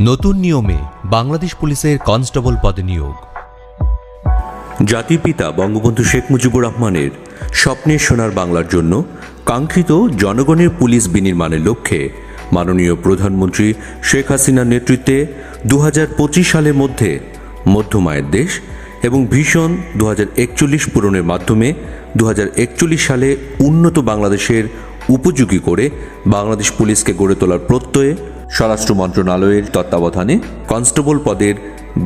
নতুন নিয়মে বাংলাদেশ পুলিশের কনস্টেবল পদে নিয়োগ। জাতির পিতা বঙ্গবন্ধু শেখ মুজিবুর রহমানের স্বপ্নের সোনার বাংলার জন্য কাঙ্ক্ষিত জনগণের পুলিশ বিনির্মাণের লক্ষ্যে মাননীয় প্রধানমন্ত্রী শেখ হাসিনার নেতৃত্বে 2025 সালের মধ্যে মধ্যমায়ের দেশ এবং ভিশন 2041 পূরণের মাধ্যমে 2041 সালে উন্নত বাংলাদেশের উপযোগী করে বাংলাদেশ পুলিশকে গড়ে তোলার প্রত্যয়ে স্বরাষ্ট্র মন্ত্রণালয়ের তত্ত্বাবধানে কনস্টেবল পদের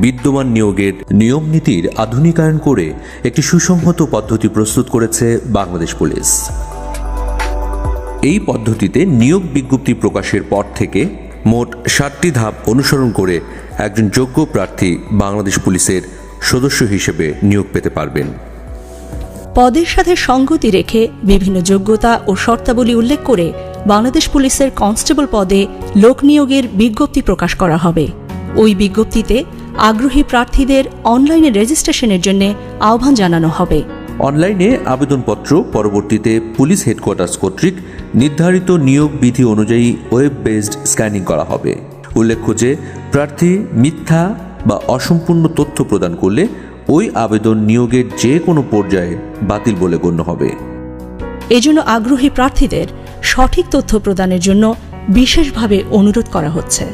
বিদ্যমান নিয়োগের নিয়ম নীতির আধুনিকায়ন করে একটি সুসংহত পদ্ধতি প্রস্তুত করেছে বাংলাদেশ পুলিশ। এই পদ্ধতিতে নিয়োগ বিজ্ঞপ্তি প্রকাশের পর থেকে মোট 7টি ধাপ অনুসরণ করে একজন যোগ্য প্রার্থী বাংলাদেশ পুলিশের সদস্য হিসেবে নিয়োগ পেতে পারবেন। পদের সাথে সঙ্গতি রেখে বিভিন্ন যোগ্যতা ও শর্তাবলী উল্লেখ করে বাংলাদেশ পুলিশের কনস্টেবল পদে লোক নিয়োগের বিজ্ঞপ্তি প্রকাশ করা হবে। ওই বিজ্ঞপ্তিতে আগ্রহী প্রার্থীদের অনলাইনে রেজিস্ট্রেশনের জন্য আহ্বান জানানো হবে। অনলাইনে আবেদনপত্র পরবর্তীতে পুলিশ হেডকোয়ার্টার্স কর্তৃক নির্ধারিত নিয়োগ বিধি অনুযায়ী ওয়েব বেসড স্ক্যানিং করা হবে। উল্লেখ্য যে প্রার্থী মিথ্যা বা অসম্পূর্ণ তথ্য প্রদান করলে ওই আবেদন নিয়োগের যে কোনো পর্যায়ে বাতিল বলে গণ্য হবে। এজন্য আগ্রহী প্রার্থীদের সঠিক তথ্য প্রদানের জন্য বিশেষভাবে অনুরোধ করা হচ্ছে।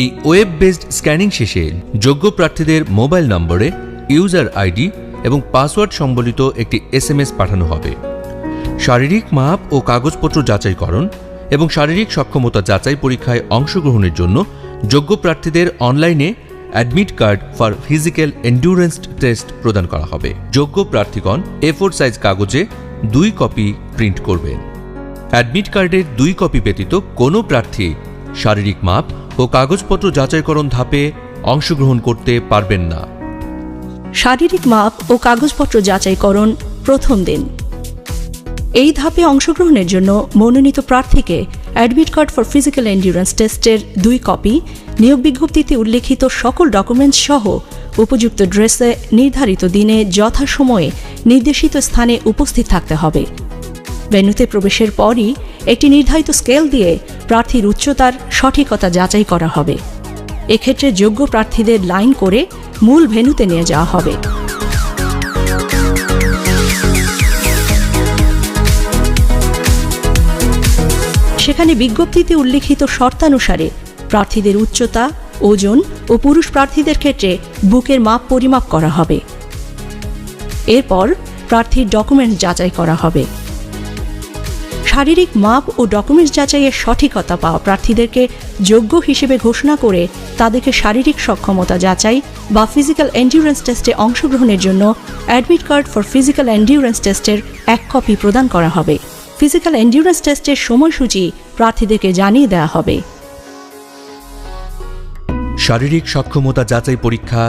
এই ওয়েব বেসড স্ক্যানিং শেষে যোগ্য প্রার্থীদের মোবাইল নম্বরে ইউজার আইডি এবং পাসওয়ার্ড সম্বলিত একটি SMS পাঠানো হবে। শারীরিক মাপ ও কাগজপত্র যাচাইকরণ এবং শারীরিক সক্ষমতা যাচাই পরীক্ষায় অংশগ্রহণের জন্য যোগ্য প্রার্থীদের অনলাইনে admit card for physical endurance test প্রদান করা হবে। যোগ্য প্রার্থীগণ A4 সাইজ কাগজে 2 কপি প্রিন্ট করবেন। অ্যাডমিট কার্ডের 2 কপি ব্যতীত কোনো প্রার্থী শারীরিক মাপ ও কাগজপত্র যাচাইকরণ ধাপে অংশগ্রহণ করতে পারবেন না। শারীরিক মাপ ও কাগজপত্র যাচাইকরণ প্রথম দিন। এই ধাপে অংশগ্রহণের জন্য মনোনীত প্রার্থীকে admit card for physical endurance টেস্টের 2 কপি, নিয়োগ বিজ্ঞপ্তিতে উল্লেখিত সকল ডকুমেন্টস সহ উপযুক্ত ড্রেসে নির্ধারিত দিনে যথাসময়ে নির্দেশিত স্থানে উপস্থিত থাকতে হবে। ভেন্যুতে প্রবেশের পরই একটি নির্ধারিত স্কেল দিয়ে প্রার্থীর উচ্চতার সঠিকতা যাচাই করা হবে। এক্ষেত্রে যোগ্য প্রার্থীদের লাইন করে মূল ভেন্যুতে নিয়ে যাওয়া হবে। সেখানে বিজ্ঞপ্তিতে উল্লেখিত শর্তানুসারে প্রার্থীদের উচ্চতা, ওজন ও পুরুষ প্রার্থীদের ক্ষেত্রে বুকের মাপ পরিমাপ করা হবে। এরপর প্রার্থীর ডকুমেন্টস যাচাই করা হবে। শারীরিক মাপ ও ডকুমেন্টস যাচাইয়ের সঠিকতা পাওয়া প্রার্থীদেরকে যোগ্য হিসেবে ঘোষণা করে তাদেরকে শারীরিক সক্ষমতা যাচাই বা ফিজিক্যাল এন্ডিউরেন্স টেস্টে অংশগ্রহণের জন্য admit card for physical endurance টেস্টের 1 কপি প্রদান করা হবে। ফিজিক্যাল এন্ডিউরেন্স টেস্টের সময়সূচি প্রার্থীদেরকে জানিয়ে দেওয়া হবে। শারীরিক সক্ষমতা যাচাই পরীক্ষা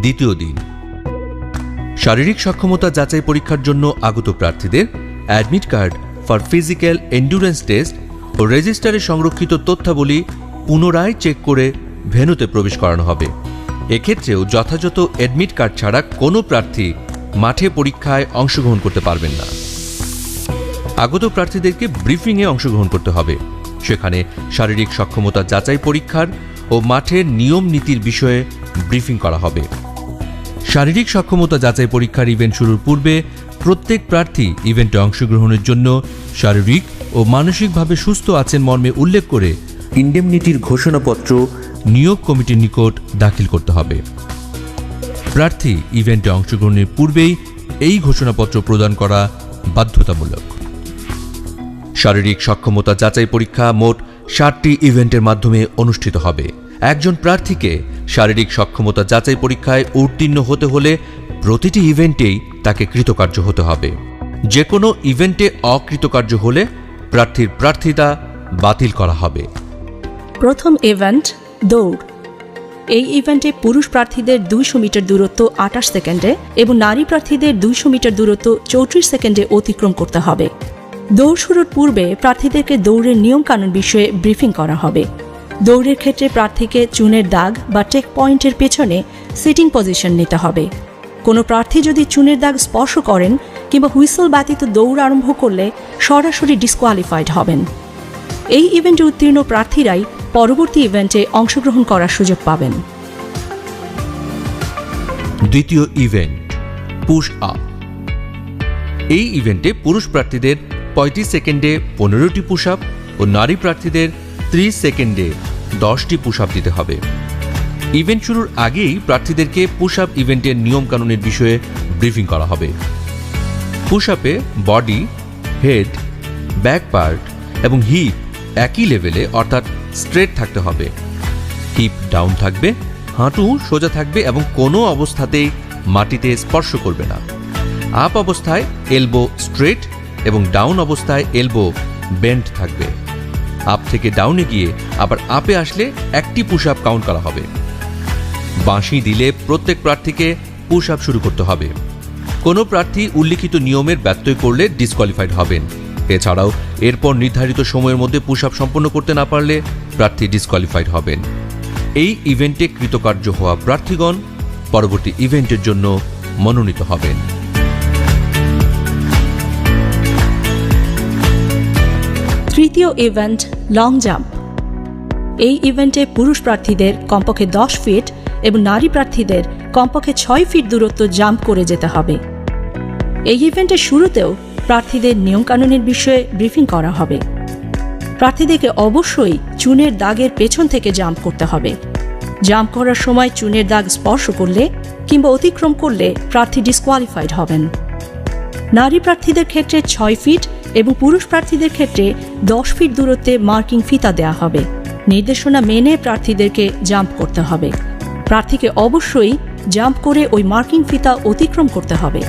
দ্বিতীয় দিন। শারীরিক সক্ষমতা যাচাই পরীক্ষার জন্য আগত প্রার্থীদের admit card for physical endurance test ও রেজিস্টারে সংরক্ষিত তথ্যাবলী পুনরায় চেক করে ভেন্যুতে প্রবেশ করানো হবে। এক্ষেত্রেও যথাযথ অ্যাডমিট কার্ড ছাড়া কোনো প্রার্থী মাঠে পরীক্ষায় অংশগ্রহণ করতে পারবেন না। আগত প্রার্থীদেরকে ব্রিফিংয়ে অংশগ্রহণ করতে হবে। সেখানে শারীরিক সক্ষমতা যাচাই পরীক্ষার ও মাঠের নিয়ম নীতির বিষয়ে ব্রিফিং করা হবে। শারীরিক সক্ষমতা যাচাই পরীক্ষার ইভেন্ট শুরুর পূর্বে প্রত্যেক প্রার্থী ইভেন্টে অংশগ্রহণের জন্য শারীরিক ও মানসিকভাবে সুস্থ আছেন মর্মে উল্লেখ করে ইন্ডেমনিটির ঘোষণাপত্র নিয়োগ কমিটির নিকট দাখিল করতে হবে। প্রার্থী ইভেন্টে অংশগ্রহণের পূর্বেই এই ঘোষণাপত্র প্রদান করা বাধ্যতামূলক। শারীরিক সক্ষমতা যাচাই পরীক্ষা মোট 7টি ইভেন্টের মাধ্যমে অনুষ্ঠিত হবে। একজন প্রার্থীকে শারীরিক সক্ষমতা যাচাই পরীক্ষায় উত্তীর্ণ হতে হলে প্রতিটি ইভেন্টেই তাকে কৃতকার্য হতে হবে। যে কোনো ইভেন্টে অকৃতকার্য হলে প্রার্থীর প্রার্থিতা বাতিল করা হবে। প্রথম ইভেন্ট দৌড়। এই ইভেন্টে পুরুষ প্রার্থীদের 200 মিটার দূরত্ব 28 সেকেন্ডে এবং নারী প্রার্থীদের 200 মিটার দূরত্ব 34 সেকেন্ডে অতিক্রম করতে হবে। দৌড় শুরুর পূর্বে প্রার্থীদেরকে দৌড়ের নিয়মকানুন বিষয়ে ব্রিফিং করা হবে। দৌড়ের ক্ষেত্রে প্রার্থীকে চুনের দাগ বা চেক পয়েন্টের পেছনে সিটিং পজিশন নিতে হবে। কোনো প্রার্থী যদি চুনের দাগ স্পর্শ করেন কিংবা হুইসল ব্যতীত দৌড় আরম্ভ করলে সরাসরি ডিসকোয়ালিফাইড হবেন। এই ইভেন্টে উত্তীর্ণ প্রার্থীরাই পরবর্তী ইভেন্টে অংশগ্রহণ করার সুযোগ পাবেন। দ্বিতীয় ইভেন্ট পুশ আপ। এই ইভেন্টে পুরুষ প্রার্থীদের 35 সেকেন্ডে 15টি পুশ আপ ও নারী প্রার্থীদের 30 সেকেন্ডে 10টি পুশ আপ দিতে হবে। ইভেন্ট শুরুর আগেই প্রার্থীদেরকে পুশ আপ ইভেন্টের নিয়মকানুনের বিষয়ে ব্রিফিং করা হবে। পুশ আপে বডি, হেড, ব্যাক পার্ট এবং হিপ একই লেভেলে অর্থাৎ স্ট্রেট থাকতে হবে। হিপ ডাউন থাকবে, হাঁটু সোজা থাকবে এবং কোনো অবস্থাতেই মাটিতে স্পর্শ করবে না। আপ অবস্থায় এলবো স্ট্রেট এবং ডাউন অবস্থায় এলবো বেন্ড থাকবে। আপ থেকে ডাউনে গিয়ে আবার আপে আসলে একটি পুশ আপ কাউন্ট করা হবে। বাঁশি দিলে প্রত্যেক প্রার্থীকে পুশ আপ শুরু করতে হবে। কোনো প্রার্থী উল্লিখিত নিয়মের ব্যত্যয় করলে ডিসকোয়ালিফাইড হবেন। এছাড়াও এরপর নির্ধারিত সময়ের মধ্যে পুশ আপ সম্পন্ন করতে না পারলে প্রার্থী ডিসকোয়ালিফাইড হবেন। এই ইভেন্টে কৃতকার্য হওয়া প্রার্থীগণ পরবর্তী ইভেন্টের জন্য মনোনীত হবেন। তৃতীয় ইভেন্ট লং জাম্প। এই ইভেন্টে পুরুষ প্রার্থীদের কমপক্ষে 10 ফিট এবং নারী প্রার্থীদের কমপক্ষে 6 ফিট দূরত্ব জাম্প করে যেতে হবে। এই ইভেন্টের শুরুতেও প্রার্থীদের নিয়মকানুনের বিষয়ে ব্রিফিং করা হবে। প্রার্থীদেরকে অবশ্যই চুনের দাগের পেছন থেকে জাম্প করতে হবে। জাম্প করার সময় চুনের দাগ স্পর্শ করলে কিংবা অতিক্রম করলে প্রার্থী ডিসকোয়ালিফাইড হবেন। নারী প্রার্থীদের ক্ষেত্রে 6 ফিট এবং পুরুষ প্রার্থীদের ক্ষেত্রে 10 ফিট দূরত্বে মার্কিং ফিতা দেওয়া হবে। নির্দেশনা মেনে প্রার্থীদেরকে জাম্প করতে হবে। প্রার্থীকে অবশ্যই জাম্প করে ওই মার্কিং ফিতা অতিক্রম করতে হবে।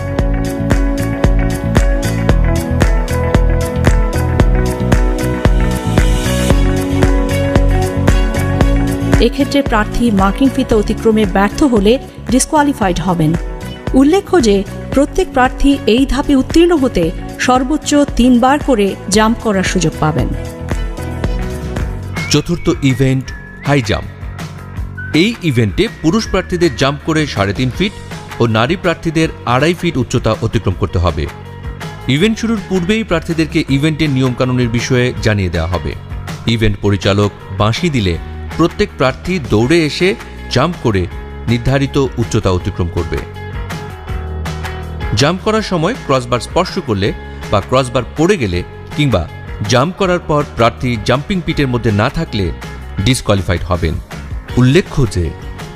এক্ষেত্রে প্রার্থী মার্কিং ফিতা অতিক্রমে ব্যর্থ হলে ডিসকোয়ালিফাইড হবেন। উল্লেখ্য যে প্রত্যেক প্রার্থী এই ধাপে উত্তীর্ণ হতে সর্বোচ্চ 3 বার করে জাম্প করার সুযোগ পাবেন। চতুর্থ ইভেন্ট হাই জাম্প। এই ইভেন্টে পুরুষ প্রার্থীদের জাম্প করে 3.5 ফিট ও নারী প্রার্থীদের 2.5 ফিট উচ্চতা অতিক্রম করতে হবে। ইভেন্ট শুরুর পূর্বেই প্রার্থীদেরকে ইভেন্টের নিয়মকানুনের বিষয়ে জানিয়ে দেওয়া হবে। ইভেন্ট পরিচালক বাঁশি দিলে প্রত্যেক প্রার্থী দৌড়ে এসে জাম্প করে নির্ধারিত উচ্চতা অতিক্রম করবে। জাম্প করার সময় ক্রসবার স্পর্শ করলে বা ক্রসবার পড়ে গেলে কিংবা জাম্প করার পর প্রার্থী জাম্পিং পিটের মধ্যে না থাকলে ডিসকোয়ালিফাইড হবেন। উল্লেখ্য যে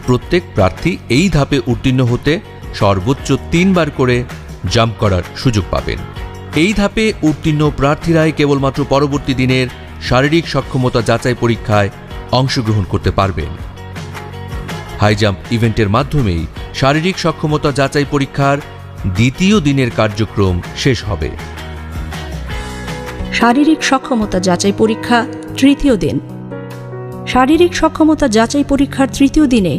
প্রত্যেক প্রার্থী এই ধাপে উত্তীর্ণ হতে সর্বোচ্চ 3 বার করে জাম্প করার সুযোগ পাবেন। এই ধাপে উত্তীর্ণ প্রার্থীরাই কেবলমাত্র পরবর্তী দিনের শারীরিক সক্ষমতা যাচাই পরীক্ষায় অংশগ্রহণ করতে পারবেন। হাই জাম্প ইভেন্টের মাধ্যমেই শারীরিক সক্ষমতা যাচাই পরীক্ষার দ্বিতীয় দিনের কার্যক্রম শেষ হবে। শারীরিক সক্ষমতা যাচাই পরীক্ষা তৃতীয় দিন। শারীরিক সক্ষমতা যাচাই পরীক্ষার তৃতীয় দিনে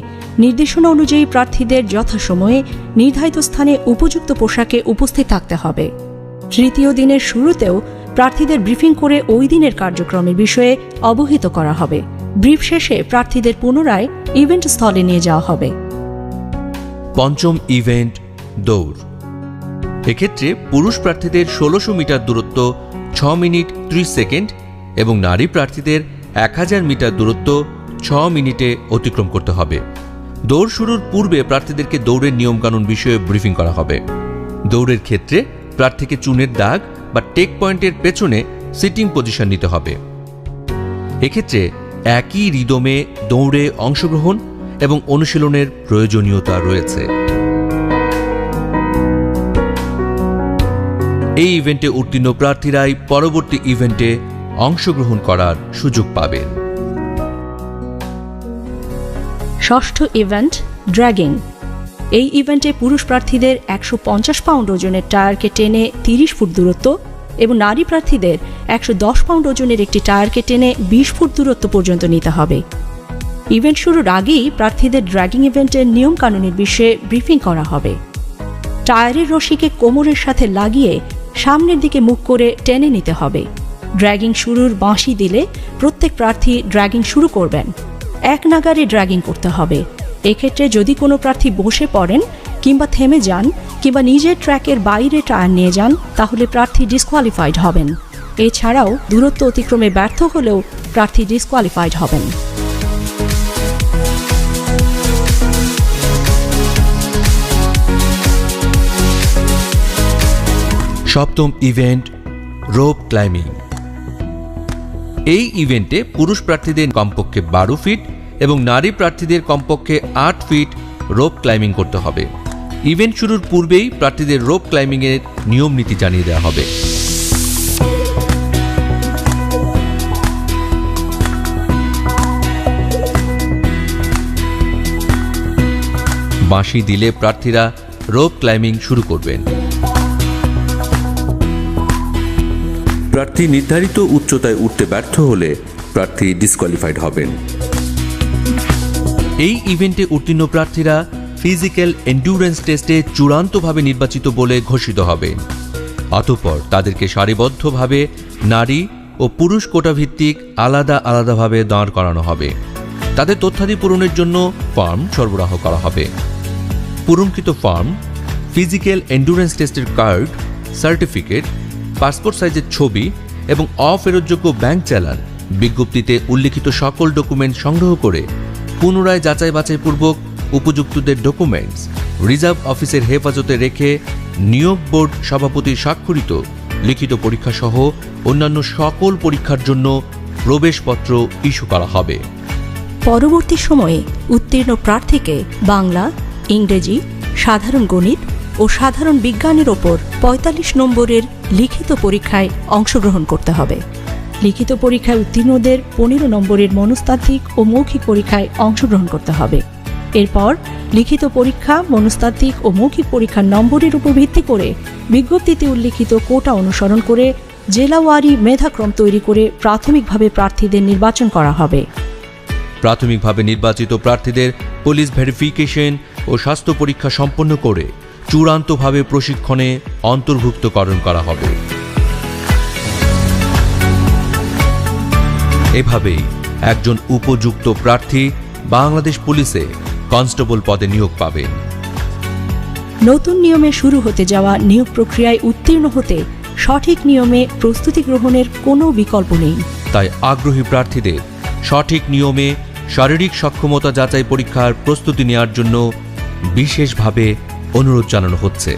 নির্দেশনা অনুযায়ী প্রার্থীদের যথাসময়ে নির্ধারিত স্থানে উপযুক্ত পোশাকে উপস্থিত থাকতে হবে। তৃতীয় দিনের শুরুতেও প্রার্থীদের ব্রিফিং করে ওই দিনের কার্যক্রমের বিষয়ে অবহিত করা হবে। ব্রিফ শেষে প্রার্থীদের পুনরায় ইভেন্ট স্থলে নিয়ে যাওয়া হবে। পঞ্চম ইভেন্ট দৌড়। এক্ষেত্রে পুরুষ প্রার্থীদের 1600 মিটার দূরত্ব 6 মিনিট 30 সেকেন্ড এবং নারী প্রার্থীদের 1000 মিটার দূরত্ব 6 মিনিটে অতিক্রম করতে হবে। দৌড় শুরুর পূর্বে প্রার্থীদেরকে দৌড়ের নিয়মকানুন বিষয়ে ব্রিফিং করা হবে। দৌড়ের ক্ষেত্রে প্রার্থীকে চুনের দাগ বা টেক পয়েন্টের পেছনে সিটিং পজিশন নিতে হবে। এক্ষেত্রে একই রিদমে দৌড়ে অংশগ্রহণ এবং অনুশীলনের প্রয়োজনীয়তা রয়েছে। এই ইভেন্টে উত্তীর্ণ প্রার্থীরাই পরবর্তী ইভেন্টে অংশগ্রহণ করার সুযোগ পাবেন। ষষ্ঠ ইভেন্ট ড্র্যাগিং। এই ইভেন্টে পুরুষ প্রার্থীদের 150 পাউন্ড ওজনের টায়ারকে টেনে 30 ফুট দূরত্ব এবং নারী প্রার্থীদের 110 পাউন্ড ওজনের একটি টায়ারকে টেনে 20 ফুট দূরত্ব পর্যন্ত নিতে হবে। ইভেন্ট শুরুর আগেই প্রার্থীদের ড্র্যাগিং ইভেন্টের নিয়মকানুনের বিষয়ে ব্রিফিং করা হবে। টায়ারের রশিকে কোমরের সাথে লাগিয়ে সামনের দিকে মুখ করে টেনে নিতে হবে। ড্র্যাগিং শুরুর বাঁশি দিলে প্রত্যেক প্রার্থী ড্র্যাগিং শুরু করবেন। এক নাগারে ড্র্যাগিং করতে হবে। এক্ষেত্রে যদি কোনো প্রার্থী বসে পড়েন কিংবা থেমে যান কিংবা নিজের ট্র্যাকের বাইরে টায়ার নিয়ে যান তাহলে প্রার্থী ডিসকোয়ালিফাইড হবেন। এছাড়াও দূরত্ব অতিক্রমে ব্যর্থ হলেও প্রার্থী ডিসকোয়ালিফাইড হবেন। সপ্তম ইভেন্ট রোপ ক্লাইম্বিং। এই ইভেন্টে পুরুষ প্রার্থীদের কমপক্ষে 12 ফিট এবং নারী প্রার্থীদের কমপক্ষে 8 ফিট রোপ ক্লাইম্বিং করতে হবে। ইভেন্ট শুরুর পূর্বেই প্রার্থীদের রোপ ক্লাইম্বিংয়ের নিয়ম নীতি জানিয়ে দেওয়া হবে। বাঁশি দিলে প্রার্থীরা রোপ ক্লাইম্বিং শুরু করবেন। প্রার্থী নির্ধারিত উচ্চতায় উঠতে ব্যর্থ হলে প্রার্থী ডিসকোয়ালিফাইড হবেন। এই ইভেন্টে উত্তীর্ণ প্রার্থীরা ফিজিক্যাল এন্ডুরেন্স টেস্টে চূড়ান্তভাবে নির্বাচিত বলে ঘোষিত হবেন। অতঃপর তাদেরকে সারিবদ্ধভাবে নারী ও পুরুষ কোটা ভিত্তিক আলাদা আলাদাভাবে দাঁড় করানো হবে। তাদের তথ্যাদি পূরণের জন্য ফর্ম সরবরাহ করা হবে। পূরণকৃত ফর্ম, ফিজিক্যাল এন্ডুরেন্স টেস্টের কার্ড, সার্টিফিকেট, পাসপোর্ট সাইজের ছবি এবং অফেরতযোগ্য ব্যাংক চালান, বিজ্ঞপ্তিতে উল্লিখিত সকল ডকুমেন্ট সংগ্রহ করে পুনরায় যাচাই বাছাইপূর্বক উপযুক্তদের ডকুমেন্টস রিজার্ভ অফিসের হেফাজতে রেখে নিয়োগ বোর্ড সভাপতির স্বাক্ষরিত লিখিত পরীক্ষা সহ অন্যান্য সকল পরীক্ষার জন্য প্রবেশপত্র ইস্যু করা হবে। পরবর্তী সময়ে উত্তীর্ণ প্রার্থীকে বাংলা, ইংরেজি, সাধারণ গণিত ও সাধারণ বিজ্ঞানের ওপর 45 নম্বরের লিখিত পরীক্ষায় অংশগ্রহণ করতে হবে। লিখিত পরীক্ষায় উত্তীর্ণদের 15 নম্বরের মনস্তাত্ত্বিক ও মৌখিক পরীক্ষায় অংশগ্রহণ করতে হবে। এরপর লিখিত পরীক্ষা, মনস্তাত্ত্বিক ও মৌখিক পরীক্ষার নম্বরের উপর ভিত্তি করে বিজ্ঞপ্তিতে উল্লিখিত কোটা অনুসরণ করে জেলাওয়ারি মেধাক্রম তৈরি করে প্রাথমিকভাবে প্রার্থীদের নির্বাচন করা হবে। প্রাথমিকভাবে নির্বাচিত প্রার্থীদের পুলিশ ভেরিফিকেশন ও স্বাস্থ্য পরীক্ষা সম্পন্ন করে চূড়ান্তভাবে প্রশিক্ষণে অন্তর্ভুক্তকরণ করা হবে। এভাবেই একজন উপযুক্ত প্রার্থী বাংলাদেশ পুলিশে কনস্টেবল পদে নিয়োগ পাবেন। নতুন নিয়মে শুরু হতে যাওয়া নিয়োগ প্রক্রিয়ায় উত্তীর্ণ হতে সঠিক নিয়মে প্রস্তুতি গ্রহণের কোনো বিকল্প নেই। তাই আগ্রহী প্রার্থীদের সঠিক নিয়মে শারীরিক সক্ষমতা যাচাই পরীক্ষার প্রস্তুতি নেওয়ার জন্য বিশেষভাবে অনুরোধ জানানো হচ্ছে।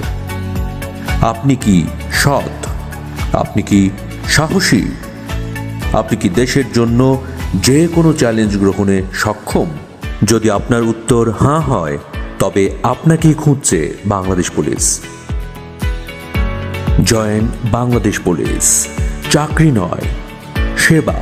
আপনি কি সৎ? আপনি কি সাহসী? আপনি কি দেশের জন্য যে কোনো চ্যালেঞ্জ গ্রহণে সক্ষম? যদি আপনার উত্তর হ্যাঁ হয়, তবে আপনাকেই খুঁজছে Bangladesh police. Join Bangladesh police. চাকরি নয়, সেবা।